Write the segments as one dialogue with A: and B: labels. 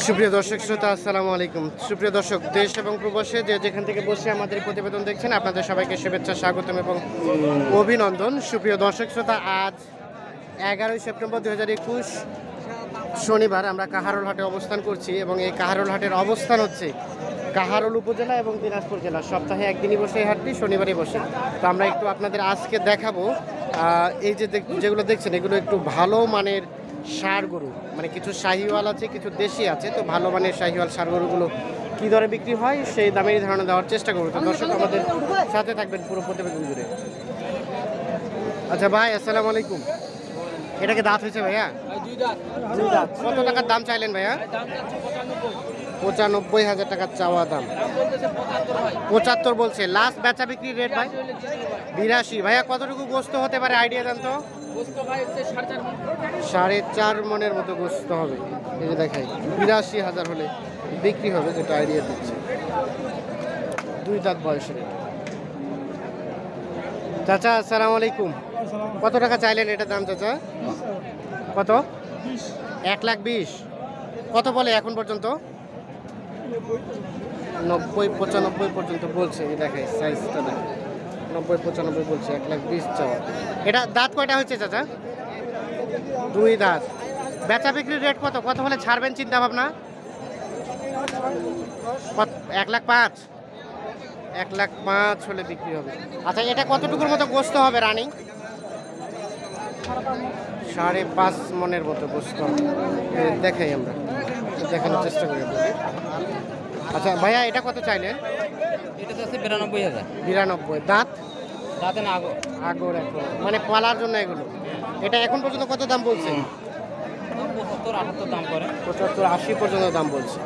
A: সুপ্রিয় দর্শক শ্রোতা আসসালামু আলাইকুম। সুপ্রিয় দর্শক, দেশ এবং প্রবাসে যে যেখান থেকে বসে আমাদের প্রতিবেদন দেখছেন, আপনাদের সবাইকে শুভেচ্ছা, স্বাগতম এবং অভিনন্দন। সুপ্রিয় দর্শক শ্রোতা, আজ 11ই সেপ্টেম্বর 2021 শনিবার আমরা কাহারোল হাটে অবস্থান করছি এবং এই কাহারোল হাটের অবস্থান হচ্ছে কাহারোল উপজেলা এবং দিনাজপুর জেলা। সপ্তাহে একদিনই বসে এই হাটটি, শনিবারই বসে। তো আমরা একটু আপনাদের আজকে দেখাবো এই যে যেগুলো দেখছেন এগুলো একটু ভালো মানের ষাঁড় গরু, মানে কিছু শাহিওয়াল আছে, কিছু দেশি আছে। তো ভালো মানের শাহিওয়াল ষাঁড় গরুগুলো কী দরে বিক্রি হয় সেই দামেরই ধারণা দেওয়ার চেষ্টা করবো। তো দর্শক আমাদের সাথে থাকবেন পুরো প্রতিবেদন জুড়ে। আচ্ছা ভাই, আসসালামু আলাইকুম। এটাকে দাঁত হয়েছে ভাইয়া? দুই দাঁত। কত টাকার দাম চাইলেন ভাইয়া? 95,000 টাকার চাওয়া দাম। 75 বলছে। লাস্ট বেচা বিক্রি রেট ভাই 82। ভাইয়া কতটুকু গোস্ত হতে পারে আইডিয়া দেন তো? 4.5 মনের মতো গোস্ত হবে। এই যে দেখাই 82,000 হলে বিক্রি হবে, যেটা আইডিয়া দিচ্ছে। দুই দাঁত বয়সের। চাচা আসসালামু আলাইকুম। কত টাকা চাইলেন এটার দাম চাচা? কত? 1,20,000। কত বলে এখন পর্যন্ত? 90-95 পর্যন্ত বলছে। দেখাই সাইজটা দেখে 90-95 বলছে। 1,20,000 চাওয়া। এটা দাঁত কয়টা হয়েছে চাচা? দুই দাঁত। বেচা বিক্রির রেট কত? কত হলে ছাড়বেন চিন্তা ভাবনা? 1,05,000। 1,05,000 হলে বিক্রি হবে। আচ্ছা, এটা কতটুকুর মতো গোস্ত হবে রানিং? 5.5 মনের মতো গোস্ত হবে। দেখাই আমরা, দেখানোর চেষ্টা করি। আচ্ছা ভাইয়া, এটা কত চাইলেন?
B: এটা আছে 92,000।
A: 92। দাঁত?
B: দাঁতে না আগর।
A: আগর এখন, মানে পালার জন্য এগুলো। এটা এখন পর্যন্ত কত দাম বলছে?
B: 75-78 দাম করে।
A: 75-80 পর্যন্ত দাম বলছে।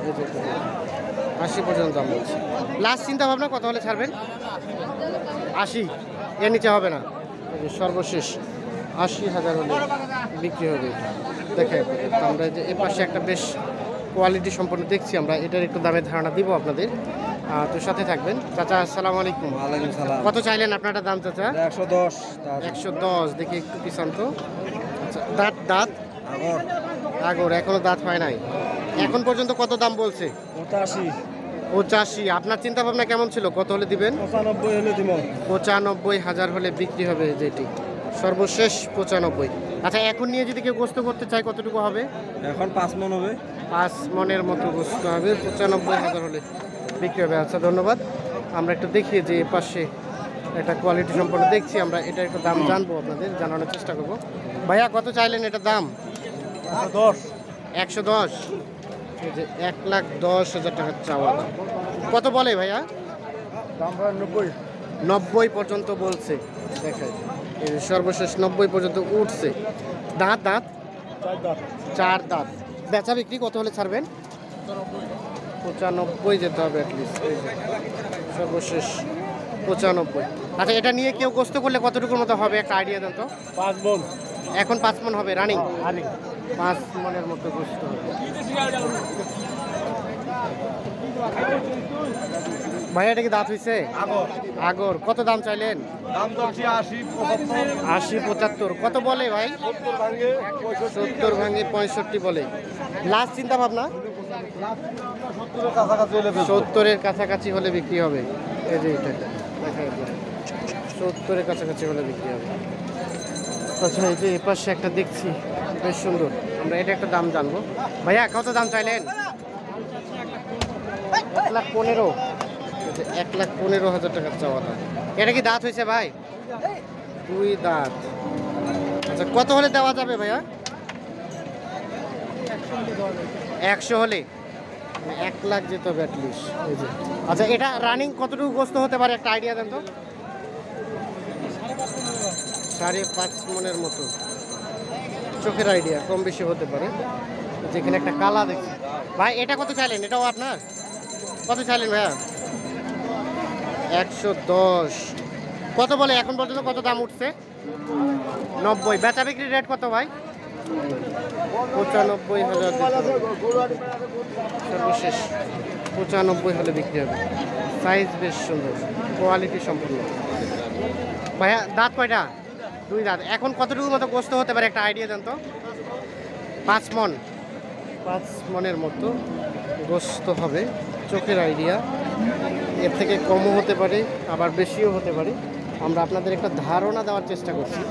A: 80 পর্যন্ত দাম বলছে। লাস্ট চিন্তা ভাবনা কত হলে ছাড়বেন? 80, এর নিচে হবে না। সর্বশেষ 80,000 হলে বিক্রি হবে। দেখাই আমরা যে এ পাশে একটা বেশ কোয়ালিটি সম্পন্ন দেখছি আমরা, এটার একটু দামের ধারণা দিব আপনাদের। তো সাথে থাকবেন। চাচা আসসালামু আলাইকুম।
B: ওয়ালাইকুম সালাম।
A: কত চাইলেন আপনারটা দাম চাচা?
B: 110।
A: 110। দেখি একটু পিছান তো। আচ্ছা, দাঁত? দাঁত
B: আগর।
A: আগর, এখনো দাঁত হয় নাই। এখন পর্যন্ত কত দাম বলছে?
B: 85।
A: 85। আপনার চিন্তা ভাবনা কেমন ছিল? কত হলে দিবেন?
B: 95 হলে দিব।
A: 95,000 হলে বিক্রি হবে যেটি, সর্বশেষ 95। আচ্ছা, এখন নিয়ে যদি কেউ গোস্ত করতে চায় কতটুকু হবে?
B: এখন 5 মন হবে।
A: 5 মনের মতো গোস্ত হবে। 95,000 হলে বিক্রি হবে। আচ্ছা ধন্যবাদ। আমরা একটু দেখিয়ে যে পাশে একটা কোয়ালিটি সম্পন্ন দেখছি আমরা, এটা একটু দাম জানবো, আপনাদের জানানোর চেষ্টা করবো। ভাইয়া কত চাইলেন এটার দাম?
B: 110।
A: 110। এই যে 1,10,000 টাকার চাওয়া দাম। কত বলে ভাইয়া?
B: দাম 90।
A: 90 পর্যন্ত বলছে। দেখায় এই যে সর্বশেষ 90 পর্যন্ত উঠছে। দাঁত? দাঁত?
B: 4 দাঁত।
A: 4 দাঁত। বেচা বিক্রি কত হলে ছাড়বেন? 95 যেতে হবে অ্যাটলিস্ট। সর্বশেষ 95। আচ্ছা, এটা নিয়ে কেউ গোস্ত করলে কতটুকুর মতো হবে একটা আইডিয়া দেন তো?
B: 5 মন।
A: এখন 5 মন হবে রানিং?
B: রানিং।
A: 5 মনের মতো গোস্ত হবে। ভাইয়া এটা কি দাঁত হয়েছে?
B: আগর।
A: আগর। কত দাম চাইলেন?
B: দাম দরছি 80-75।
A: 80-75। কত বলে ভাই?
B: 70 ভাঙে
A: 70 ভাঙে 65 বলে। লাস্ট চিন্তা ভাবনা?
B: 70 কাছাকাছি হলে
A: 70-এর কাছাকাছি হলে বিক্রি হবে। এই যে এটা দেখা যাচ্ছে 70-এর কাছাকাছি হলে বিক্রি হবে। আচ্ছা, এই যে এ পাশে একটা দেখছি বেশ সুন্দর, আমরা এটা একটা দাম জানবো। ভাইয়া কত দাম চাইলেন? 1,15,000। 1,15,000 টাকার চাওয়া দাম। এটা কি দাঁত হয়েছে ভাই? 2 দাঁত। আচ্ছা, কত হলে দেওয়া যাবে ভাইয়া? 100 হলে? 1 লাখ যেতে হবে অ্যাটলিস্ট। এই যে আচ্ছা, এটা রানিং কতটুকু গোস্ত হতে পারে একটা আইডিয়া দেন তো? 5.5 মনের মতো। চোখের আইডিয়া, কম বেশি হতে পারে। যেখানে একটা কালা দেখছি। ভাই এটা কত চাইলেন? এটাও আপনার? কত চাইলেন ভাইয়া? 110। কত বলে এখন পর্যন্ত কত দাম উঠছে? 90। বেচা বিক্রির রেট কত ভাই? 95,000। সর্বশেষ 95 হলে বিক্রি হবে। সাইজ বেশ সুন্দর, কোয়ালিটি সম্পূর্ণ। ভাইয়া দাঁত কয়টা? 2 দাঁত। এখন কতটুকু মতো গোস্ত হতে পারে একটা আইডিয়া দেন তো? 5 মন। 5 মনের মতো গোস্ত হবে, চোখের আইডিয়া। এর থেকে কমও হতে পারে, আবার বেশিও হতে পারে। আমরা আপনাদের একটা ধারণা দেওয়ার চেষ্টা করছি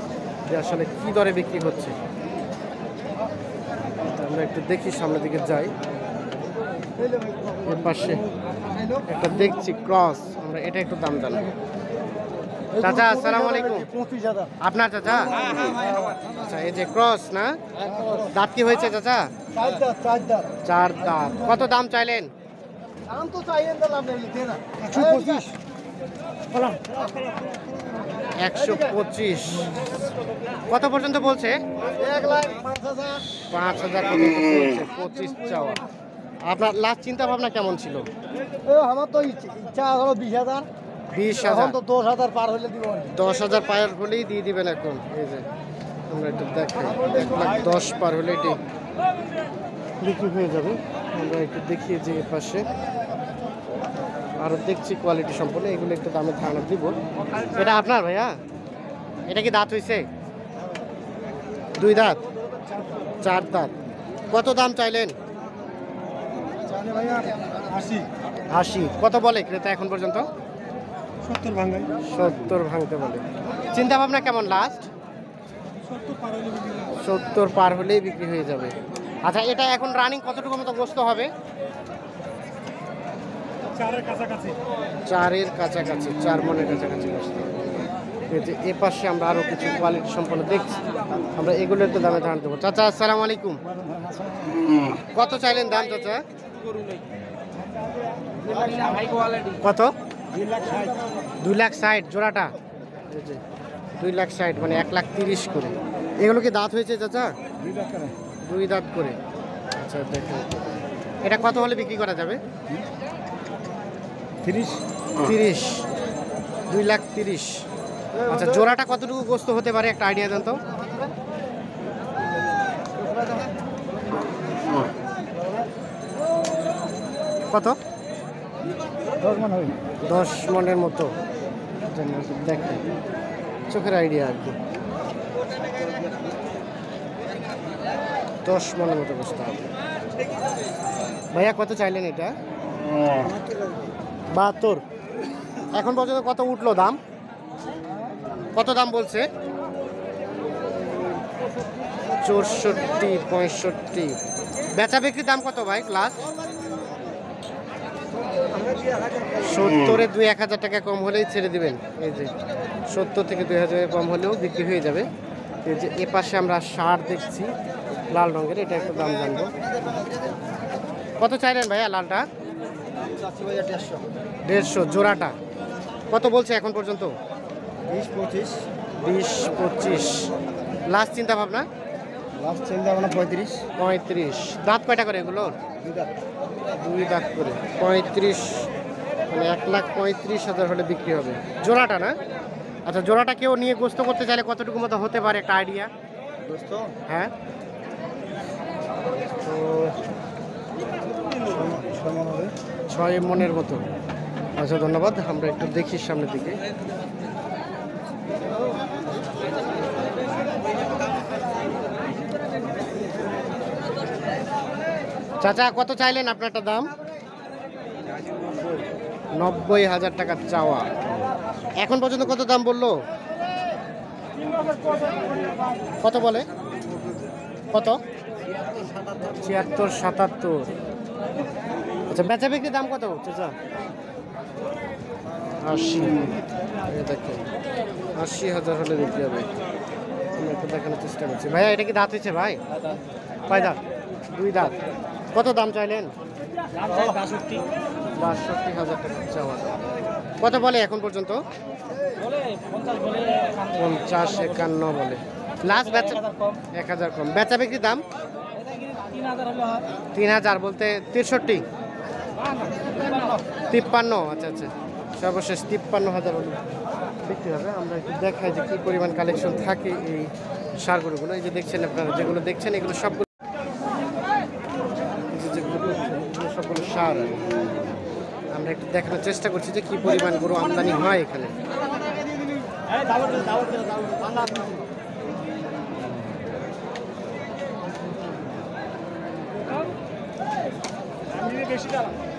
A: যে আসলে কী দরে বিক্রি হচ্ছে। আমরা একটু দেখি, সামনের দিকে যাই। এর পাশে একটা দেখছি ক্রস, আমরা এটা একটু দাম জানি। চাচা আসসালামু আলাইকুম।
B: 25,000
A: আপনার চাচা? আচ্ছা, এই যে ক্রস না, দাঁত কি হয়েছে চাচা?
B: 4 দাঁত 4 দাঁত।
A: 4 দাঁত। কত দাম চাইলেন?
B: দাম তো চাইয়েন দিলাম দে না 125।
A: 125। কত পর্যন্ত বলছে?
B: 1,05,000।
A: 5,000 পর্যন্ত বলছে, 25 চাওয়া। আপনার লাস্ট চিন্তা ভাবনা কেমন ছিল?
B: আমার তো ইচ্ছা হলো 20,000।
A: 20,000।
B: এখন তো 10,000 পার হলে দিব।
A: 10,000 পার হলেই দিয়ে দিবেন এখন? এই যে আমরা একটু দেখাই, 1,10,000 পার হলে এটি বিক্রি হয়ে যাবে। আমরা একটু দেখিয়ে যে এ পাশে আরও দেখছি কোয়ালিটি সম্পন্ন, এগুলো একটু দামে ধারণা দিব। এটা আপনার ভাইয়া? এটা কি দাঁত হয়েছে? 2 দাঁত? 4 দাঁত। কত দাম চাইলেন?
B: জানি ভাইয়া 80।
A: 80। কত বলে ক্রেতা এখন পর্যন্ত?
B: 70 ভাঙাই।
A: 70 ভাঙতে বলে। চিন্তা ভাবনা কেমন লাস্ট?
B: 70 পার হলে বিক্রি হবে।
A: 70 পার হলেই বিক্রি হয়ে যাবে। আচ্ছা, এটা এখন রানিং কতটুকু মতো গোস্ত হবে?
B: 4 এর কাছাকাছি।
A: 4-এর কাছাকাছি, 4 মনের কাছাকাছি গোস্ত। এই যে এ পাশে আমরা আরও কিছু কোয়ালিটি সম্পন্ন দেখছি, আমরা এগুলো একটু দামে ধারণা দেবো। চাচা আসসালামু আলাইকুম। কত চাইলেন দাম চাচা? কত? 2,60,000 জোড়াটা? এই যে 2,60,000 মানে 1,30,000 করে। এগুলো কি দাঁত হয়েছে চাচা? 2 দাঁত করে। আচ্ছা দেখুন, এটা কত হলে বিক্রি করা যাবে?
B: 30।
A: 30। 2,30,000। আচ্ছা, জোড়াটা কতটুকু গোস্ত হতে পারে একটা আইডিয়া দেন তো? কত?
B: 10 মান হবে।
A: 10 মনের মতো। দেখেন, চোখের আইডিয়া আর কি। 10 মনের মতো গোস্ত হবে। ভাইয়া কত চাইলেন এটা? 72। এখন পর্যন্ত কত উঠলো দাম? কত দাম বলছে? 64, 65। বেচা বিক্রির দাম কত ভাই লাস্ট? 70-এ 2-1,000 টাকা কম হলেই ছেড়ে দিবেন। এই যে 70 থেকে 2,000 কম হলেও বিক্রি হয়ে যাবে। এই যে এ পাশে আমরা ষাঁড় দেখছি লাল রঙের, এটা একটু দাম জানবো। কত চাইলেন ভাইয়া লালটা? 150 জোড়াটা। কত বলছে এখন পর্যন্ত?
B: 20-25।
A: 20-25। লাস্ট চিন্তা ভাবনা?
B: লাস্ট চিন্তা ভাবনা 35।
A: 35। দাঁত কয়টা করে এগুলোর?
B: 2 দাঁত।
A: 2 দাঁত করে। 35 মানে 1,35,000 হলে বিক্রি হবে জোড়াটা না? আচ্ছা, জোড়াটা কেউ নিয়ে গোস্ত করতে চাইলে কতটুকু মতো হতে পারে একটা আইডিয়া?
B: দোস্ত
A: হ্যাঁ, তো
B: 6 মান হবে।
A: 6 মনের মতো। আচ্ছা, ধন্যবাদ। আমরা একটু দেখি সামনের দিকে। চাচা কত চাইলেন আপনারটা দাম? 90,000 টাকা চাওয়া। এখন পর্যন্ত কত দাম বললো? কত বলে? কত? 76-77। আচ্ছা, বেচা বিক্রির দাম কত চাচা? 80। দেখেন 80,000 হলে বিক্রি হবে। আমি একটু দেখানোর চেষ্টা করছি। ভাইয়া এটা কি দাঁত হয়েছে ভাই? কয় দাঁত? 2 দাঁত। কত দাম চাইলেন? 62,000 টাকা চাওয়া। কত বলে এখন পর্যন্ত? 50-51 বলে। লাস্ট বেচা 1,000 কম। বেচা বিক্রির দাম 3,000 বলতে 63, 53। আচ্ছা আচ্ছা, সর্বশেষ 53,000 হলে বিক্রি হবে। আমরা একটু দেখাই যে কী পরিমাণ কালেকশন থাকে এই সারগুলোগুলো। এই যে দেখছেন আপনারা, যেগুলো দেখছেন এগুলো সবগুলো সবগুলো সার। আমরা একটু দেখানোর চেষ্টা করছি যে কী পরিমাণ গরু আমদানি হয় এখানে।
B: বেশি দাঁড়ান